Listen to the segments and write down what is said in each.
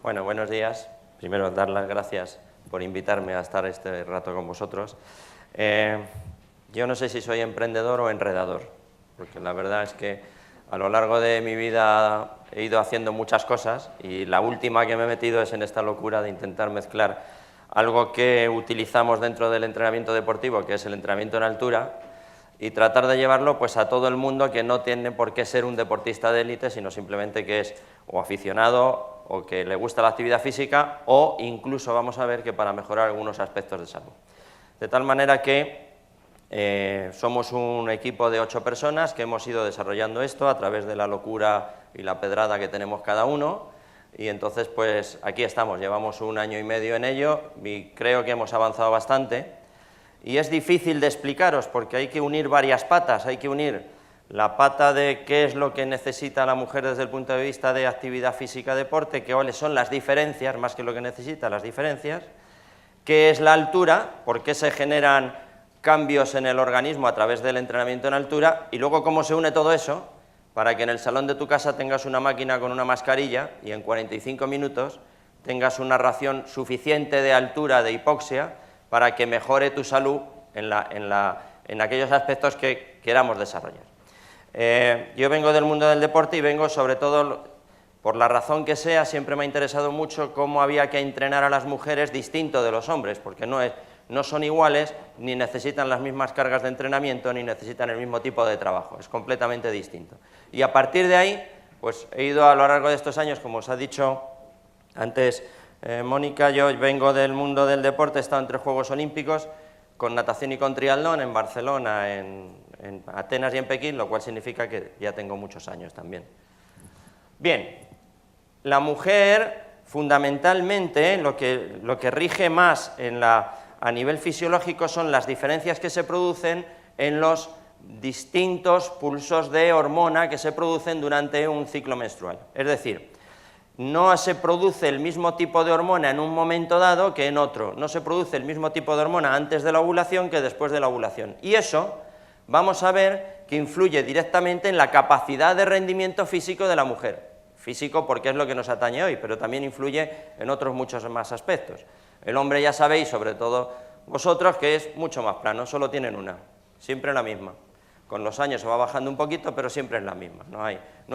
Bueno, buenos días. Primero, dar las gracias por invitarme a estar este rato con vosotros. Yo no sé si soy emprendedor o enredador, porque la verdad es que a lo largo de mi vida he ido haciendo muchas cosas y la última que me he metido es en esta locura de intentar mezclar algo que utilizamos dentro del entrenamiento deportivo, que es el entrenamiento en altura, y tratar de llevarlo pues a todo el mundo que no tiene por qué ser un deportista de élite, sino simplemente que es o aficionado o que le gusta la actividad física, o incluso vamos a ver que para mejorar algunos aspectos de salud. De tal manera que somos un equipo de 8 personas que hemos ido desarrollando esto a través de la locura y la pedrada que tenemos cada uno, y entonces pues aquí estamos, llevamos 1 año y medio en ello y creo que hemos avanzado bastante. Y es difícil de explicaros porque hay que unir varias patas, hay que unir la pata de qué es lo que necesita la mujer desde el punto de vista de actividad física, deporte, cuáles son las diferencias, más que lo que necesita, las diferencias, qué es la altura, por qué se generan cambios en el organismo a través del entrenamiento en altura, y luego cómo se une todo eso para que en el salón de tu casa tengas una máquina con una mascarilla y en 45 minutos tengas una ración suficiente de altura de hipoxia para que mejore tu salud en aquellos aspectos que queramos desarrollar. Yo vengo del mundo del deporte y vengo sobre todo, por la razón que sea, siempre me ha interesado mucho cómo había que entrenar a las mujeres distinto de los hombres, porque no son iguales, ni necesitan las mismas cargas de entrenamiento, ni necesitan el mismo tipo de trabajo, es completamente distinto. Y a partir de ahí, pues he ido a lo largo de estos años, como os ha dicho antes Mónica, yo vengo del mundo del deporte, he estado en 3 Juegos Olímpicos, con natación y con triatlón, en Barcelona, en Atenas y en Pekín, lo cual significa que ya tengo muchos años también. Bien, la mujer, fundamentalmente, lo que rige más a nivel fisiológico son las diferencias que se producen en los distintos pulsos de hormona que se producen durante un ciclo menstrual. Es decir, no se produce el mismo tipo de hormona en un momento dado que en otro, no se produce el mismo tipo de hormona antes de la ovulación que después de la ovulación. Y eso vamos a ver que influye directamente en la capacidad de rendimiento físico de la mujer. Físico porque es lo que nos atañe hoy, pero también influye en otros muchos más aspectos. El hombre ya sabéis, sobre todo vosotros, que es mucho más plano, solo tienen una, siempre la misma. Con los años se va bajando un poquito, pero siempre es la misma, no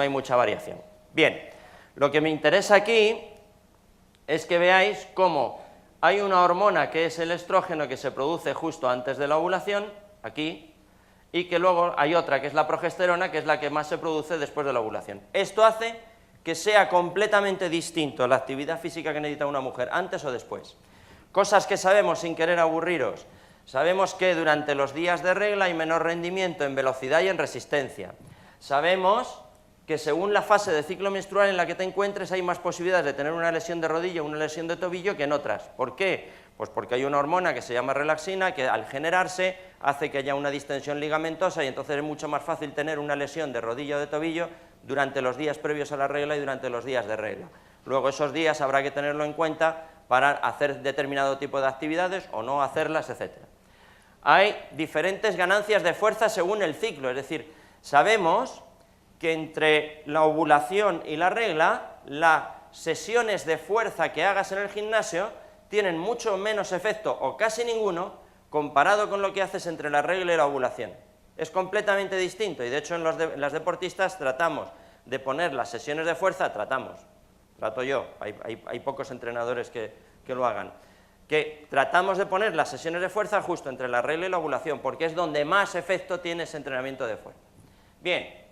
hay mucha variación. Bien. Lo que me interesa aquí es que veáis cómo hay una hormona que es el estrógeno que se produce justo antes de la ovulación, aquí, y que luego hay otra que es la progesterona, que es la que más se produce después de la ovulación. Esto hace que sea completamente distinto la actividad física que necesita una mujer antes o después. Cosas que sabemos sin querer aburriros. Sabemos que durante los días de regla hay menor rendimiento en velocidad y en resistencia. Sabemos que según la fase de ciclo menstrual en la que te encuentres hay más posibilidades de tener una lesión de rodilla o una lesión de tobillo que en otras. ¿Por qué? Pues porque hay una hormona que se llama relaxina que al generarse hace que haya una distensión ligamentosa y entonces es mucho más fácil tener una lesión de rodilla o de tobillo durante los días previos a la regla y durante los días de regla. Luego esos días habrá que tenerlo en cuenta para hacer determinado tipo de actividades o no hacerlas, etc. Hay diferentes ganancias de fuerza según el ciclo, es decir, sabemos que entre la ovulación y la regla, las sesiones de fuerza que hagas en el gimnasio tienen mucho menos efecto o casi ninguno comparado con lo que haces entre la regla y la ovulación. Es completamente distinto y de hecho en las deportistas tratamos de poner las sesiones de fuerza, trato yo, hay pocos entrenadores que lo hagan, que tratamos de poner las sesiones de fuerza justo entre la regla y la ovulación porque es donde más efecto tiene ese entrenamiento de fuerza. Bien.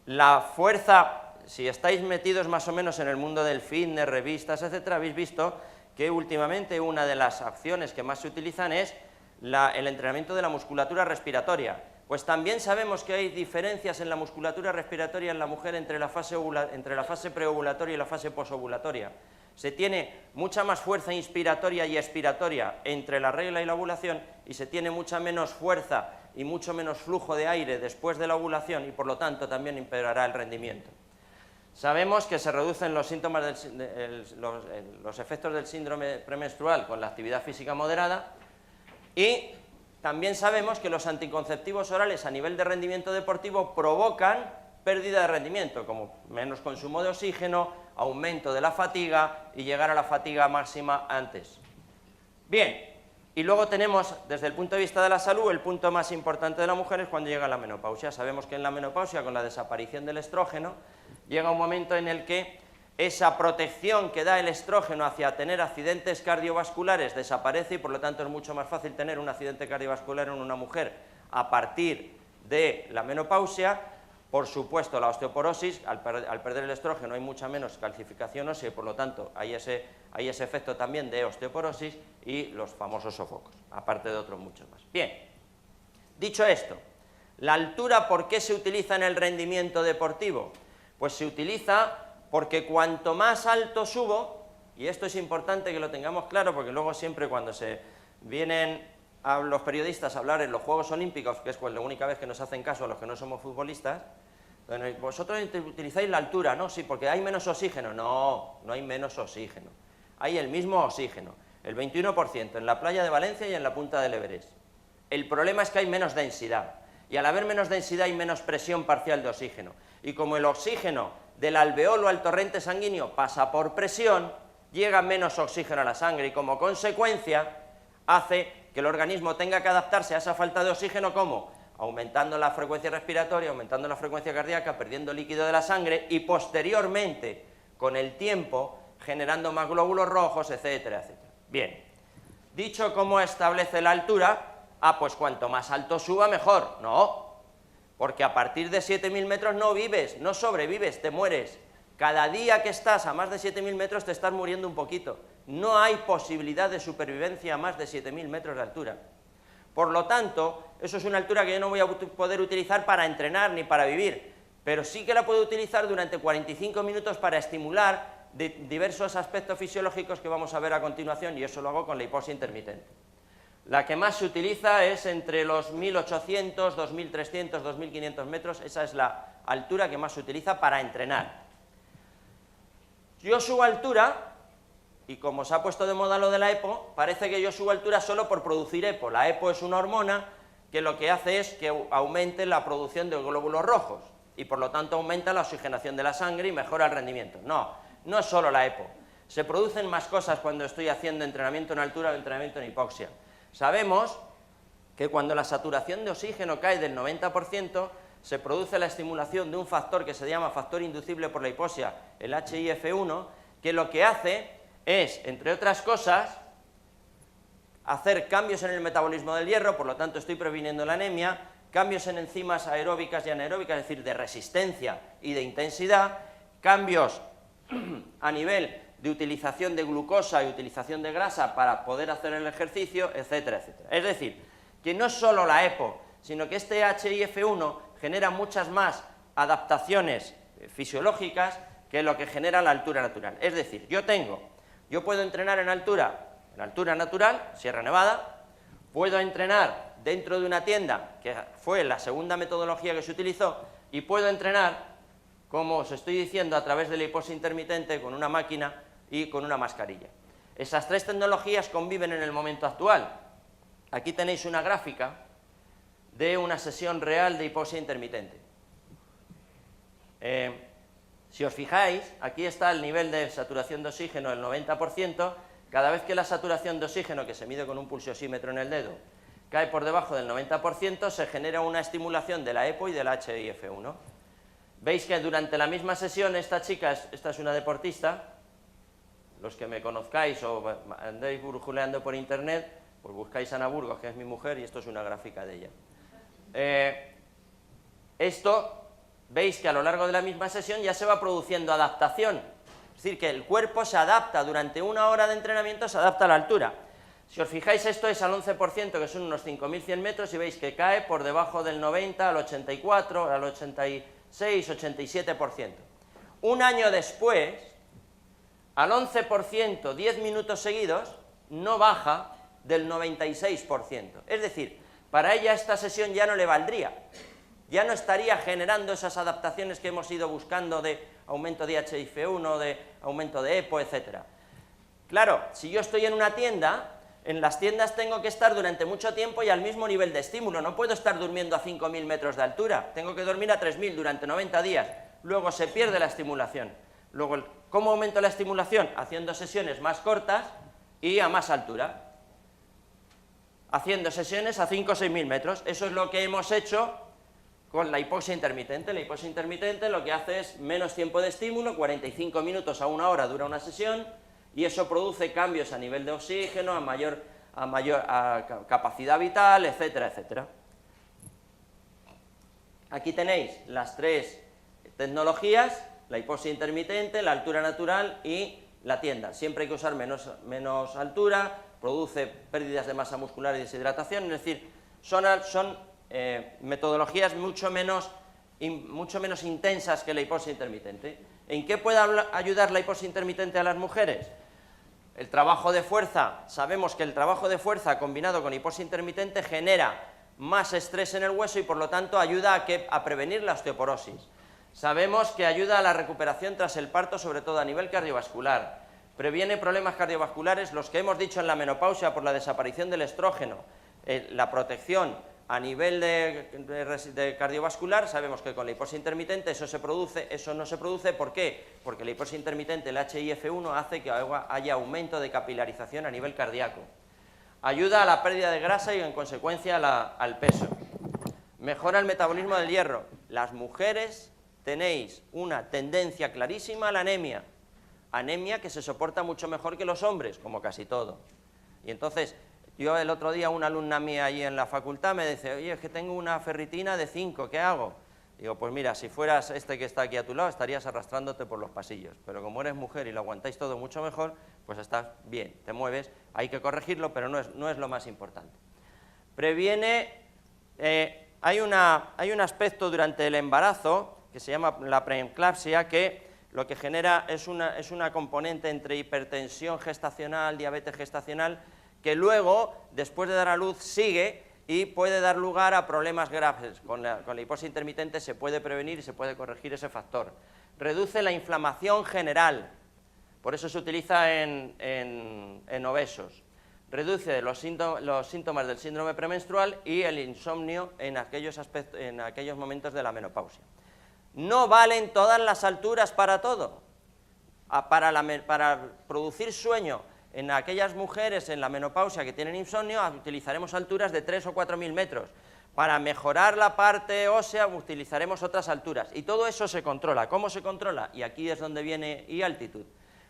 La fuerza, si estáis metidos más o menos en el mundo del fitness, revistas, etcétera, habéis visto que últimamente una de las acciones que más se utilizan es el entrenamiento de la musculatura respiratoria. Pues también sabemos que hay diferencias en la musculatura respiratoria en la mujer entre la fase preovulatoria y la fase posovulatoria. Se tiene mucha más fuerza inspiratoria y expiratoria entre la regla y la ovulación y se tiene mucha menos fuerza y mucho menos flujo de aire después de la ovulación y por lo tanto también empeorará el rendimiento. Sabemos que se reducen los síntomas, los efectos del síndrome premenstrual con la actividad física moderada y también sabemos que los anticonceptivos orales a nivel de rendimiento deportivo provocan pérdida de rendimiento, como menos consumo de oxígeno, aumento de la fatiga y llegar a la fatiga máxima antes. Bien, y luego tenemos, desde el punto de vista de la salud, el punto más importante de la mujer es cuando llega la menopausia. Sabemos que en la menopausia, con la desaparición del estrógeno, llega un momento en el que esa protección que da el estrógeno hacia tener accidentes cardiovasculares desaparece y por lo tanto es mucho más fácil tener un accidente cardiovascular en una mujer a partir de la menopausia. Por supuesto, la osteoporosis, al perder el estrógeno hay mucha menos calcificación ósea y por lo tanto hay ese efecto también de osteoporosis y los famosos sofocos, aparte de otros muchos más. Bien, dicho esto, ¿la altura por qué se utiliza en el rendimiento deportivo? Pues se utiliza porque cuanto más alto subo, y esto es importante que lo tengamos claro porque luego siempre cuando se vienen a los periodistas a hablar en los Juegos Olímpicos, que es la única vez que nos hacen caso a los que no somos futbolistas, vosotros utilizáis la altura, ¿no? Sí, porque hay menos oxígeno. No, no hay menos oxígeno. Hay el mismo oxígeno, el 21% en la playa de Valencia y en la punta del Everest. El problema es que hay menos densidad, y al haber menos densidad hay menos presión parcial de oxígeno. Y como el oxígeno del alveolo al torrente sanguíneo pasa por presión, llega menos oxígeno a la sangre y como consecuencia hace que el organismo tenga que adaptarse a esa falta de oxígeno, ¿cómo? Aumentando la frecuencia respiratoria, aumentando la frecuencia cardíaca, perdiendo líquido de la sangre y posteriormente, con el tiempo, generando más glóbulos rojos, etcétera, etcétera. Bien, dicho cómo establece la altura, pues cuanto más alto suba mejor. No, porque a partir de 7.000 metros no vives, no sobrevives, te mueres. Cada día que estás a más de 7.000 metros te estás muriendo un poquito. No hay posibilidad de supervivencia a más de 7.000 metros de altura. Por lo tanto, eso es una altura que yo no voy a poder utilizar para entrenar ni para vivir, pero sí que la puedo utilizar durante 45 minutos para estimular diversos aspectos fisiológicos que vamos a ver a continuación, y eso lo hago con la hipoxia intermitente. La que más se utiliza es entre los 1.800, 2.300, 2.500 metros, esa es la altura que más se utiliza para entrenar. Yo subo altura, y como se ha puesto de moda lo de la EPO, parece que yo subo altura solo por producir EPO. La EPO es una hormona que lo que hace es que aumente la producción de glóbulos rojos, y por lo tanto aumenta la oxigenación de la sangre y mejora el rendimiento. No, no es solo la EPO. Se producen más cosas cuando estoy haciendo entrenamiento en altura o entrenamiento en hipoxia. Sabemos que cuando la saturación de oxígeno cae del 90%, se produce la estimulación de un factor que se llama factor inducible por la hipoxia, el HIF1, que lo que hace es, entre otras cosas, hacer cambios en el metabolismo del hierro, por lo tanto estoy previniendo la anemia, cambios en enzimas aeróbicas y anaeróbicas, es decir, de resistencia y de intensidad, cambios a nivel de utilización de glucosa y utilización de grasa para poder hacer el ejercicio, etcétera, etcétera. Es decir, que no es solo la EPO, sino que este HIF1 genera muchas más adaptaciones fisiológicas que lo que genera la altura natural. Es decir, yo puedo entrenar en altura natural, Sierra Nevada, puedo entrenar dentro de una tienda, que fue la segunda metodología que se utilizó, y puedo entrenar, como os estoy diciendo, a través de la hipoxia intermitente con una máquina y con una mascarilla. Esas tres tecnologías conviven en el momento actual. Aquí tenéis una gráfica de una sesión real de hipoxia intermitente. Si os fijáis, aquí está el nivel de saturación de oxígeno del 90%, cada vez que la saturación de oxígeno, que se mide con un pulsiosímetro en el dedo, cae por debajo del 90%, se genera una estimulación de la EPO y del HIF1. Veis que durante la misma sesión, esta chica, esta es una deportista, los que me conozcáis o andéis burjuleando por internet, pues buscáis a Ana Burgos, que es mi mujer, y esto es una gráfica de ella. Esto, veis que a lo largo de la misma sesión ya se va produciendo adaptación, es decir, que el cuerpo se adapta durante una hora de entrenamiento, se adapta a la altura. Si os fijáis, esto es al 11%, que son unos 5.100 metros, y veis que cae por debajo del 90, al 84, al 86, 87%. Un año después, al 11%, 10 minutos seguidos, no baja del 96%. Es decir, para ella esta sesión ya no le valdría, ya no estaría generando esas adaptaciones que hemos ido buscando de aumento de HIF1, de aumento de EPO, etc. Claro, si yo estoy en una tienda, en las tiendas tengo que estar durante mucho tiempo y al mismo nivel de estímulo, no puedo estar durmiendo a 5.000 metros de altura, tengo que dormir a 3.000 durante 90 días, luego se pierde la estimulación. Luego, ¿cómo aumento la estimulación? Haciendo sesiones más cortas y a más altura. Haciendo sesiones a 5 o 6.000 metros. Eso es lo que hemos hecho con la hipoxia intermitente. La hipoxia intermitente lo que hace es menos tiempo de estímulo, 45 minutos a 1 hora dura una sesión, y eso produce cambios a nivel de oxígeno, a mayor capacidad vital, etcétera, etcétera. Aquí tenéis las 3 tecnologías, la hipoxia intermitente, la altura natural y la tienda. Siempre hay que usar menos altura, produce pérdidas de masa muscular y deshidratación, es decir, son metodologías mucho menos intensas que la hipoxia intermitente. ¿En qué puede ayudar la hipoxia intermitente a las mujeres? El trabajo de fuerza. Sabemos que el trabajo de fuerza combinado con hipoxia intermitente genera más estrés en el hueso y por lo tanto ayuda a prevenir la osteoporosis. Sabemos que ayuda a la recuperación tras el parto, sobre todo a nivel cardiovascular. Previene problemas cardiovasculares, los que hemos dicho en la menopausia por la desaparición del estrógeno, la protección a nivel de cardiovascular. Sabemos que con la hipoxia intermitente eso no se produce. ¿Por qué? Porque la hipoxia intermitente, el HIF1, hace que haya aumento de capilarización a nivel cardíaco. Ayuda a la pérdida de grasa y en consecuencia al peso. Mejora el metabolismo del hierro. Las mujeres tenéis una tendencia clarísima a la anemia. Anemia que se soporta mucho mejor que los hombres, como casi todo. Y entonces, yo el otro día, una alumna mía allí en la facultad me dice, oye, es que tengo una ferritina de 5, ¿qué hago? Digo, pues mira, si fueras este que está aquí a tu lado, estarías arrastrándote por los pasillos, pero como eres mujer y lo aguantáis todo mucho mejor, pues estás bien, te mueves, hay que corregirlo, pero no es lo más importante. Previene, hay un aspecto durante el embarazo, que se llama la preeclampsia, que lo que genera es una componente entre hipertensión gestacional, diabetes gestacional, que luego, después de dar a luz, sigue y puede dar lugar a problemas graves. Con la hipoxia intermitente se puede prevenir y se puede corregir ese factor. Reduce la inflamación general, por eso se utiliza en obesos. Reduce los síntomas del síndrome premenstrual y el insomnio en aquellos momentos de la menopausia. No valen todas las alturas para todo. Para producir sueño en aquellas mujeres en la menopausia que tienen insomnio, utilizaremos alturas de 3 o 4.000 metros. Para mejorar la parte ósea utilizaremos otras alturas. Y todo eso se controla. ¿Cómo se controla? Y aquí es donde viene eAltitude.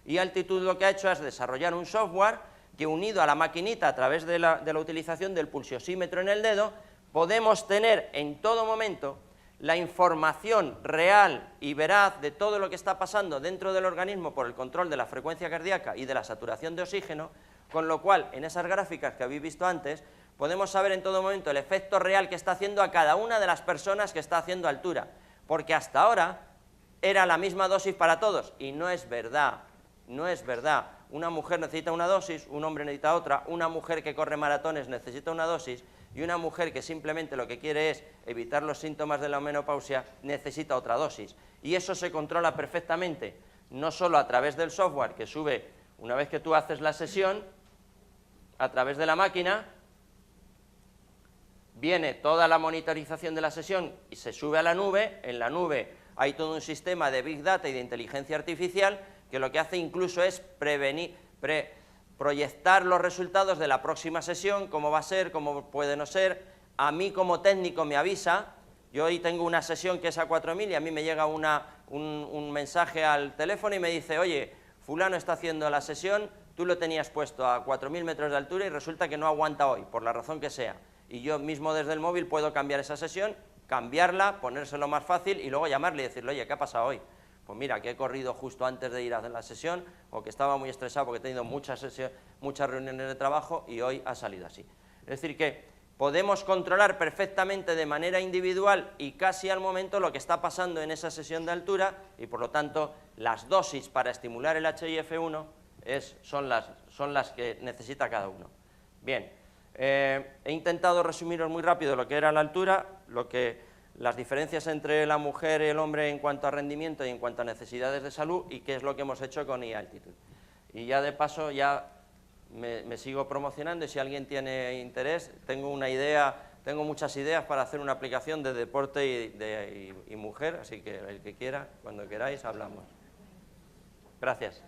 eAltitude lo que ha hecho es desarrollar un software que, unido a la maquinita a través de la utilización del pulsiosímetro en el dedo, podemos tener en todo momento la información real y veraz de todo lo que está pasando dentro del organismo por el control de la frecuencia cardíaca y de la saturación de oxígeno, con lo cual, en esas gráficas que habéis visto antes, podemos saber en todo momento el efecto real que está haciendo a cada una de las personas que está haciendo altura, porque hasta ahora era la misma dosis para todos, y no es verdad, no es verdad. Una mujer necesita una dosis, un hombre necesita otra, una mujer que corre maratones necesita una dosis, y una mujer que simplemente lo que quiere es evitar los síntomas de la menopausia necesita otra dosis. Y eso se controla perfectamente, no solo a través del software que sube una vez que tú haces la sesión, a través de la máquina, viene toda la monitorización de la sesión y se sube a la nube. En la nube hay todo un sistema de Big Data y de inteligencia artificial que lo que hace incluso es proyectar los resultados de la próxima sesión, cómo va a ser, cómo puede no ser. A mí como técnico me avisa. Yo hoy tengo una sesión que es a 4.000 y a mí me llega un mensaje al teléfono y me dice, oye, fulano está haciendo la sesión, tú lo tenías puesto a 4.000 metros de altura y resulta que no aguanta hoy, por la razón que sea. Y yo mismo desde el móvil puedo cambiar esa sesión, cambiarla, ponérselo más fácil y luego llamarle y decirle, oye, ¿qué ha pasado hoy? Pues mira, que he corrido justo antes de ir a la sesión, o que estaba muy estresado porque he tenido muchas reuniones de trabajo y hoy ha salido así. Es decir, que podemos controlar perfectamente de manera individual y casi al momento lo que está pasando en esa sesión de altura, y por lo tanto las dosis para estimular el HIF1 son las que necesita cada uno. Bien, he intentado resumiros muy rápido lo que era la altura, las diferencias entre la mujer y el hombre en cuanto a rendimiento y en cuanto a necesidades de salud, y qué es lo que hemos hecho con eAltitude. Y ya de paso, ya me sigo promocionando, y si alguien tiene interés, tengo muchas ideas para hacer una aplicación de deporte y mujer, así que el que quiera, cuando queráis, hablamos. Gracias.